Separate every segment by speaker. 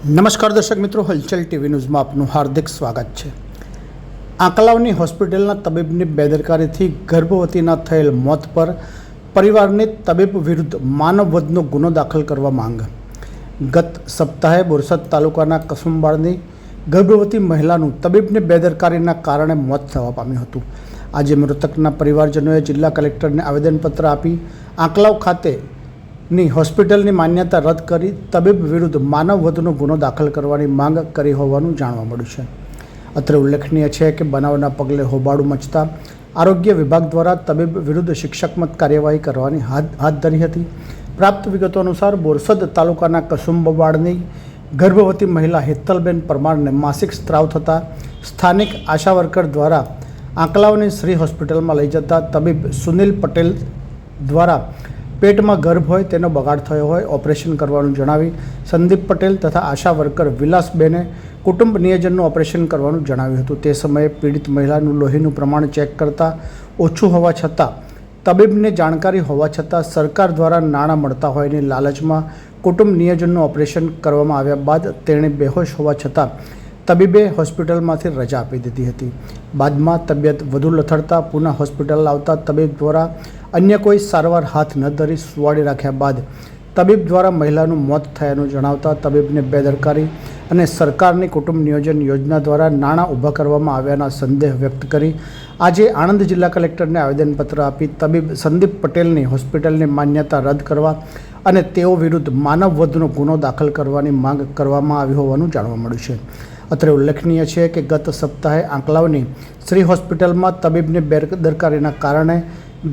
Speaker 1: નમસ્કાર દર્શક મિત્રો, હલચલ ટીવી ન્યૂઝમાં આપનું હાર્દિક સ્વાગત છે। આંકલાવની હોસ્પિટલના તબીબની બેદરકારીથી ગર્ભવતીના થયેલ મોત પર પરિવારની તબીબ વિરુદ્ધ માનવવધનો ગુનો દાખલ કરવા માંગ। ગત સપ્તાહે બોરસદ તાલુકાના કસુંબાળની ગર્ભવતી મહિલાનું તબીબની બેદરકારીના કારણે મોત થવા પામ્યું હતું। આજે મૃતકના પરિવારજનોએ જિલ્લા કલેક્ટરને આવેદનપત્ર આપી આંકલાવ ખાતેની હોસ્પિટલની માન્યતા રદ કરી તબીબ વિરુદ્ધ માનવવધનો ગુનો દાખલ કરવાની માંગ કરી હોવાનું જાણવા મળ્યું છે। અત્રે ઉલ્લેખનીય છે કે બનાવના પગલે હોબાળું મચતા આરોગ્ય વિભાગ દ્વારા તબીબ વિરુદ્ધ શિક્ષાત્મક કાર્યવાહી કરવાની હાથ ધરી હતી। પ્રાપ્ત વિગતો અનુસાર બોરસદ તાલુકાના કસુંબાળની ગર્ભવતી મહિલા હેતલબેન પરમારને માસિક સ્ત્રાવ થતાં સ્થાનિક આશા વર્કર દ્વારા આંકલાવની શ્રી હોસ્પિટલમાં લઈ જતા તબીબ સુનિલ પટેલ દ્વારા પેટમાં ગર્ભ હોય તેનો બગાડ થયો હોય ઓપરેશન કરવાનું જણાવી સંદીપ પટેલ તથા આશા વર્કર વિલાસબેને કુટુંબ નિયોજનનું ઓપરેશન કરવાનું જણાવ્યું હતું। તે સમયે પીડિત મહિલાનું લોહીનું પ્રમાણ ચેક કરતાં ઓછું હોવા છતાં તબીબને જાણકારી હોવા છતાં સરકાર દ્વારા નાણાં મળતા હોયની લાલચમાં કુટુંબ નિયોજનનું ઓપરેશન કરવામાં આવ્યા બાદ તેણે બેહોશ હોવા છતાં તબીબે હોસ્પિટલમાંથી રજા આપી દીધી હતી। બાદમાં તબિયત વધુ લથડતા પુનઃ હોસ્પિટલ આવતા તબીબ દ્વારા અન્ય કોઈ સારવાર હાથ ન ધરી સુવાડી રાખ્યા બાદ તબીબ દ્વારા મહિલાનું મોત થયાનું જણાવતા તબીબને બેદરકારી અને સરકારની કુટુંબ નિયોજન યોજના દ્વારા નાણાં ઊભા કરવામાં આવ્યાના સંદેહ વ્યક્ત કરી આજે આણંદ જિલ્લા કલેક્ટરને આવેદનપત્ર આપી તબીબ સંદીપ પટેલની હોસ્પિટલની માન્યતા રદ કરવા અને તેઓ વિરુદ્ધ માનવવધનો ગુનો દાખલ કરવાની માંગ કરવામાં આવી હોવાનું જાણવા મળ્યું છે। અત્રે ઉલ્લેખનીય છે કે ગત સપ્તાહે આંકલાવની શ્રી હોસ્પિટલમાં તબીબની બેદરકારીના કારણે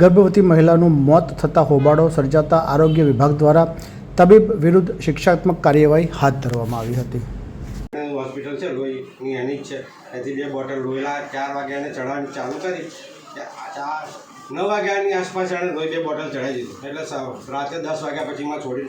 Speaker 1: ગર્ભવતી મહિલાનું મોત થતાં હોબાળો સર્જાતા આરોગ્ય વિભાગ દ્વારા તબીબ વિરુદ્ધ શિક્ષાત્મક કાર્યવાહી હાથ ધરવામાં આવી હતી।
Speaker 2: હોસ્પિટલ છે લોહીની એની જ છે, એથી 2 બોટલ લોહીલા 4 વાગ્યાને ચડાવવાની ચાલુ કરી, 9 વાગ્યાની આસપાસ એણે લોહી 2 બોટલ ચડાવી દીધું, એટલે રાતે 10 વાગ્યા પછી માં છોડીને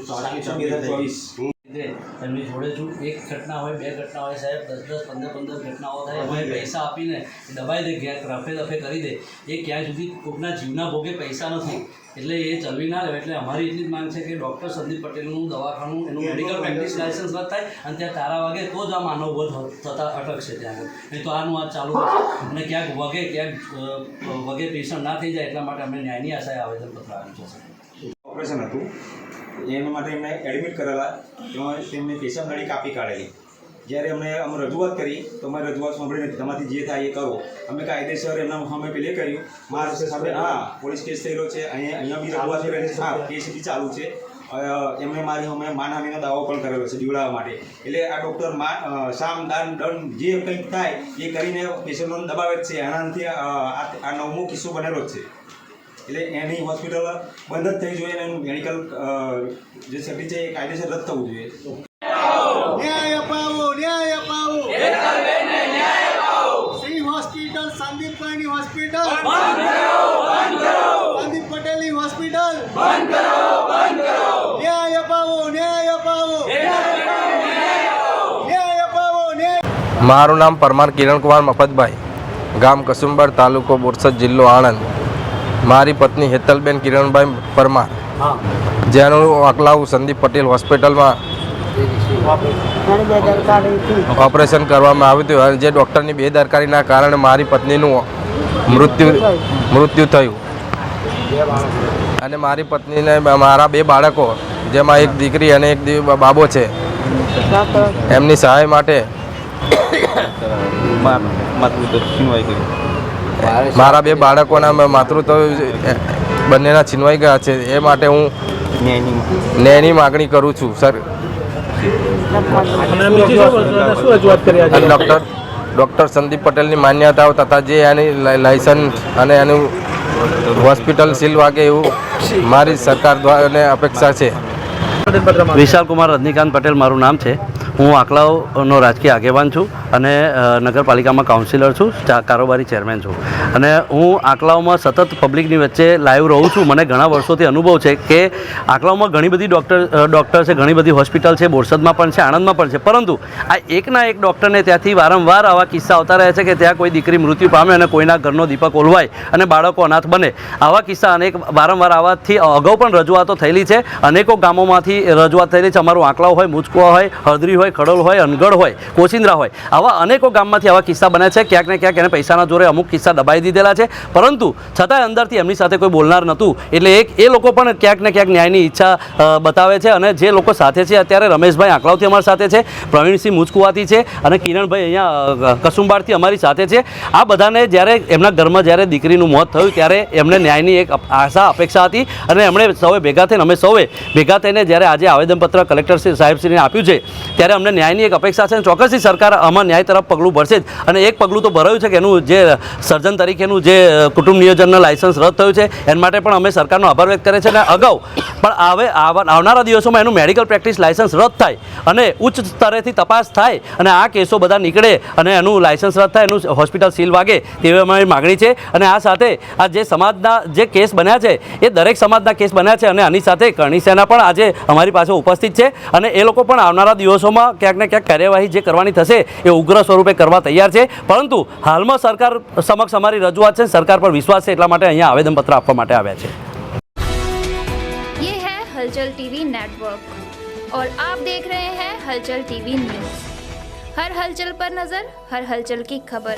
Speaker 3: એમની જોડે છું એક ઘટના હોય 2 ઘટના હોય સાહેબ 10-15 ઘટનાઓ થાય, અમે પૈસા આપીને દબાઈ દે ઘેર રફે દફે કરી દે, એ ક્યાં સુધી કોઈકના જીવના ભોગે પૈસા નથી, એટલે એ ચલવી ના લેવાય। એટલે અમારી એટલી જ માંગ છે કે ડૉક્ટર સંદીપ પટેલનું દવાખાનું એનું મેડિકલ પ્રેક્ટિસ લાયસન્સ રદ થાય અને ત્યાં તારા વાગે તો જ આ માનવવધ થતાં અટકશે ત્યાં આગળ, નહીં તો આનું આ ચાલુ થશે અને ક્યાંક વગે પેશન્ટ ના થઈ જાય એટલા માટે અમે ન્યાયની આશાએ આવેદનપત્ર આપ્યું છે।
Speaker 4: ઓપરેશન હતું એના માટે એમને એડમિટ કરેલા, એમાં તેમને પેશન્ટ નળી કાપી કાઢેલી। જ્યારે અમે રજૂઆત કરી તો અમે રજૂઆત સાંભળીને તમારાથી જે થાય એ કરો, અમે કાયદેસર એમના સામે પેલે કર્યું, મારા સામે પોલીસ કેસ થયેલો છે, અહીંયા બી રજૂઆત કરી, કેસ બી ચાલુ છે, એમણે મારી અમે માનહાનિનો દાવો પણ કરેલો છે દીવડાવવા માટે। એટલે આ ડૉક્ટર સામ દાન દંડ જે કંઈક થાય એ કરીને પેશન્ટોને દબાવે જ છે, એનાથી આ 9મો કિસ્સો બનેલો જ છે। એટલે એની હોસ્પિટલ બંધ જ થઈ જોઈએ અને એનું મેડિકલ જે સર્ટિફિકેટ છે એ કાયદેસર રદ થવું જોઈએ।
Speaker 5: ન્યાય અપાવો શ્રી હોસ્પિટલ સંદીપભાઈની હોસ્પિટલ સંદીપ પટેલની હોસ્પિટલ ન્યાય અપાવો
Speaker 6: મારું નામ પરમાર કિરણકુમાર મફતભાઈ, ગામ કસુંબર, તાલુકો બોરસદ, જિલ્લો આણંદ। મારી પત્ની હેતલબેન કિરણભાઈ પરમાર, જેનું આંકલાવ સંદીપ પટેલ હોસ્પિટલમાં ઓપરેશન કરવામાં આવ્યું હતું અને જે ડૉક્ટરની બેદરકારીના કારણે મારી પત્નીનું મૃત્યુ થયું અને મારી પત્નીને મારા 2 બાળકો, જેમાં એક દીકરી અને એક બાબો છે, એમની સહાય માટે મારા 2 બાળકોના માતૃત્વ બંનેના છીનવાઈ ગયા છે। એ માટે હું ન્યાયની માગણી કરું છું સર। ડૉક્ટર સંદીપ પટેલની માન્યતાઓ તથા જે એની લાયસન્સ અને એનું હોસ્પિટલ સીલ વાગે એવું મારી સરકાર દ્વારા અપેક્ષા છે।
Speaker 3: વિશાલ કુમાર રજનીકાંત પટેલ મારું નામ છે। હું આંકલાવનો રાજકીય આગેવાન છું અને નગરપાલિકામાં કાઉન્સિલર છું, કારોબારી ચેરમેન છું અને હું આંકલાવમાં સતત પબ્લિકની વચ્ચે લાઈવ રહું છું। મને ઘણા વર્ષોથી અનુભવ છે કે આંકલાવમાં ઘણી બધી ડૉક્ટર છે, ઘણી બધી હોસ્પિટલ છે, બોરસદમાં પણ છે, આણંદમાં પણ છે, પરંતુ આ એકના એક ડૉક્ટરને ત્યાંથી વારંવાર આવા કિસ્સા આવતા રહે છે કે ત્યાં કોઈ દીકરી મૃત્યુ પામે અને કોઈના ઘરનો દીપક ઓલવાય અને બાળકો અનાથ બને। આવા કિસ્સા વારંવાર આવાથી અગાઉ પણ રજૂઆતો થયેલી છે, અનેકો ગામોમાંથી રજૂઆત થયેલી છે। અમારું આંકલાવ હોય, મુજકુવા હોય, હળદરી હોય, હોય, ખડોલ હોય, અનગઢ હોય, કોચિંદ્રા હોય, આવા અનેકો ગામમાંથી આવા કિસ્સા બન્યા છે. ક્યાંક ને ક્યાંક એને પૈસાના જોરે અમુક કિસ્સા દબાઈ દીધેલા છે, પરંતુ છતાંય અંદરથી એમની સાથે કોઈ બોલનાર નહોતું. એટલે એ લોકો પણ ક્યાંક ને ક્યાંક ન્યાયની ઈચ્છા બતાવે છે. અને જે લોકો સાથે છે અત્યારે, રમેશભાઈ આંકલાવથી અમારી સાથે છે, પ્રવીણસિંહ મુજકુવાથી છે અને કિરણભાઈ અહીંયા કસુંબારથી અમારી સાથે છે. આ બધાને જ્યારે એમના ઘરમાં જ્યારે દીકરીનું મોત થયું ત્યારે એમને ન્યાયની એક આશા અપેક્ષા હતી અને એમણે સૌએ ભેગા થઈને અમે સૌએ ભેગા થઈને જ્યારે આજે આવેદનપત્ર કલેક્ટર સાહેબશ્રીને આપ્યું છે ત્યારે અમને ન્યાયની એક અપેક્ષા છે. ચોક્કસથી સરકાર આમાં ન્યાય તરફ પગલું ભરશે જ. અને એક પગલું તો ભરાયું છે કે એનું જે સર્જન તરીકેનું જે કુટુંબ નિયોજનના લાયસન્સ રદ થયું છે એના માટે પણ અમે સરકારનો આભાર વ્યક્ત કરે છે. અને અગાઉ પણ હવે આવનારા દિવસોમાં એનું મેડિકલ પ્રેક્ટિસ લાયસન્સ રદ થાય અને ઉચ્ચ સ્તરેથી તપાસ થાય અને આ કેસો બધા નીકળે અને એનું લાયસન્સ રદ થાય, એનું હોસ્પિટલ સીલ વાગે તેવી અમારી માગણી છે. અને આ સાથે આ જે સમાજના જે કેસ બન્યા છે એ દરેક સમાજના કેસ બન્યા છે અને આની સાથે કરણી સેના પણ આજે અમારી પાસે ઉપસ્થિત છે અને એ લોકો પણ આવનારા દિવસોમાં ક્યાંક ને ક્યાંક કાર્યવાહી જે કરવાની થશે એ ઉગ્ર સ્વરૂપે કરવા તૈયાર છે. પરંતુ હાલમાં સરકાર સમક્ષ અમારી રજૂઆત છે, સરકાર પર વિશ્વાસ છે, એટલા માટે અહીંયા આવેદનપત્ર આપવા માટે આવ્યા છે.
Speaker 7: ये है हलचल टीवी नेटवर्क और आप देख रहे हैं हलचल टीवी न्यूज. हर हलचल पर नजर, हर हलचल की खबर.